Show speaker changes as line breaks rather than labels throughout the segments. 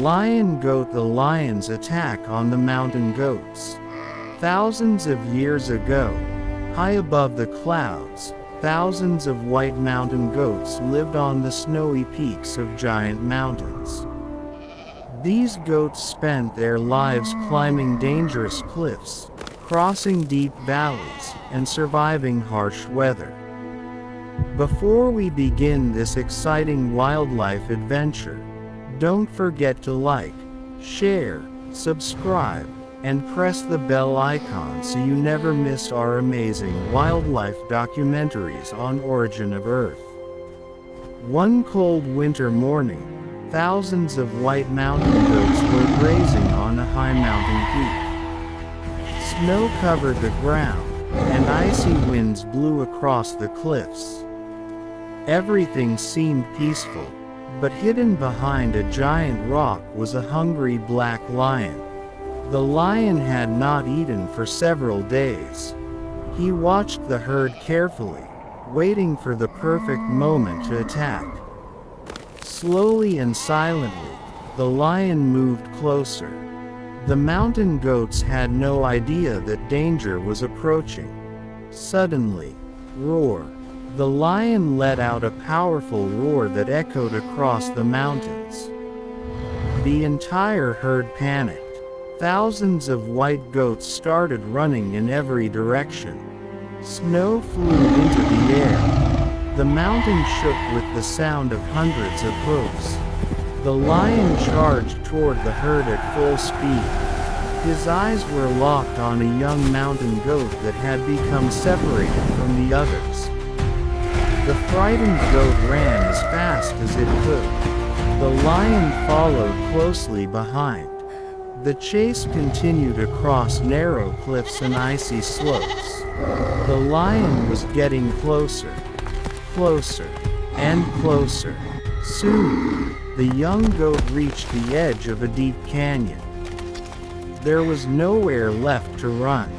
Lion Goat. The lion's attack on the mountain goats. Thousands of years ago, high above the clouds, thousands of white mountain goats lived on the snowy peaks of giant mountains. These goats spent their lives climbing dangerous cliffs, crossing deep valleys, and surviving harsh weather. Before we begin this exciting wildlife adventure, don't forget to like, share, subscribe, and press the bell icon so you never miss our amazing wildlife documentaries on Origin of Earth. One cold winter morning, thousands of white mountain goats were grazing on a high mountain peak. Snow covered the ground, and icy winds blew across the cliffs. Everything seemed peaceful, but hidden behind a giant rock was a hungry black lion. The lion had not eaten for several days. He watched the herd carefully, waiting for the perfect moment to attack. Slowly and silently, the lion moved closer. The mountain goats had no idea that danger was approaching. Suddenly, roar! The lion let out a powerful roar that echoed across the mountains. The entire herd panicked. Thousands of white goats started running in every direction. Snow flew into the air. The mountain shook with the sound of hundreds of hoofs. The lion charged toward the herd at full speed. His eyes were locked on a young mountain goat that had become separated from the others. The frightened goat ran as fast as it could. The lion followed closely behind. The chase continued across narrow cliffs and icy slopes. The lion was getting closer, closer, and closer. Soon, the young goat reached the edge of a deep canyon. There was nowhere left to run.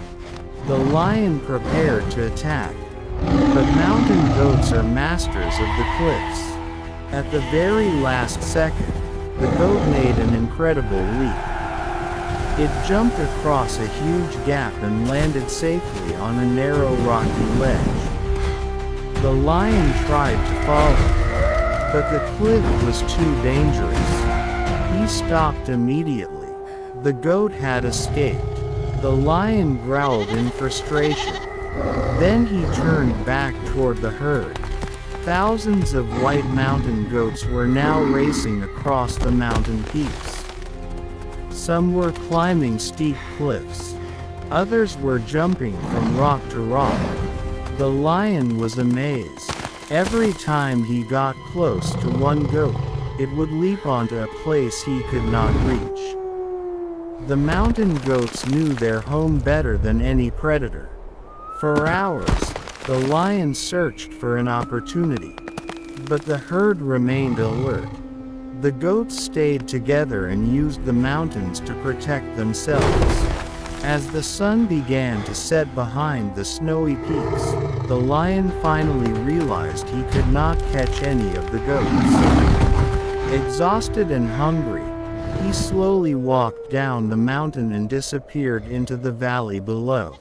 The lion prepared to attack. But mountain goats are masters of the cliffs. At the very last second, the goat made an incredible leap. It jumped across a huge gap and landed safely on a narrow rocky ledge. The lion tried to follow, but the cliff was too dangerous. He stopped immediately. The goat had escaped. The lion growled in frustration. Then he turned back toward the herd. Thousands of white mountain goats were now racing across the mountain peaks. Some were climbing steep cliffs. Others were jumping from rock to rock. The lion was amazed. Every time he got close to one goat, it would leap onto a place he could not reach. The mountain goats knew their home better than any predator. For hours, the lion searched for an opportunity. But the herd remained alert. The goats stayed together and used the mountains to protect themselves. As the sun began to set behind the snowy peaks, the lion finally realized he could not catch any of the goats. Exhausted and hungry, he slowly walked down the mountain and disappeared into the valley below.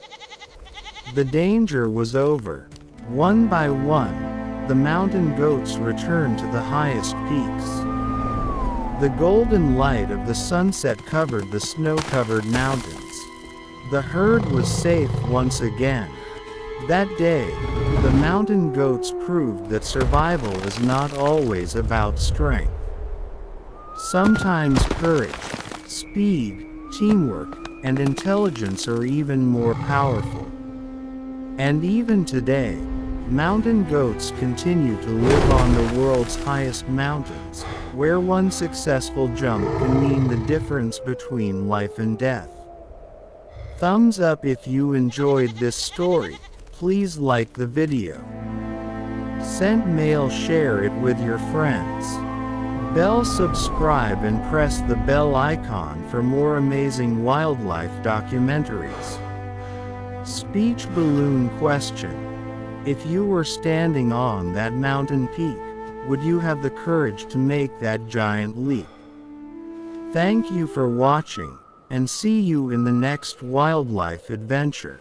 The danger was over. One by one, the mountain goats returned to the highest peaks. The golden light of the sunset covered the snow-covered mountains. The herd was safe once again. That day, the mountain goats proved that survival is not always about strength. Sometimes courage, speed, teamwork, and intelligence are even more powerful. And even today, mountain goats continue to live on the world's highest mountains, where one successful jump can mean the difference between life and death. Thumbs up if you enjoyed this story. Please like the video. Send mail, share it with your friends. Bell subscribe and press the bell icon for more amazing wildlife documentaries. Speech balloon question. If you were standing on that mountain peak, would you have the courage to make that giant leap? Thank you for watching, and see you in the next wildlife adventure.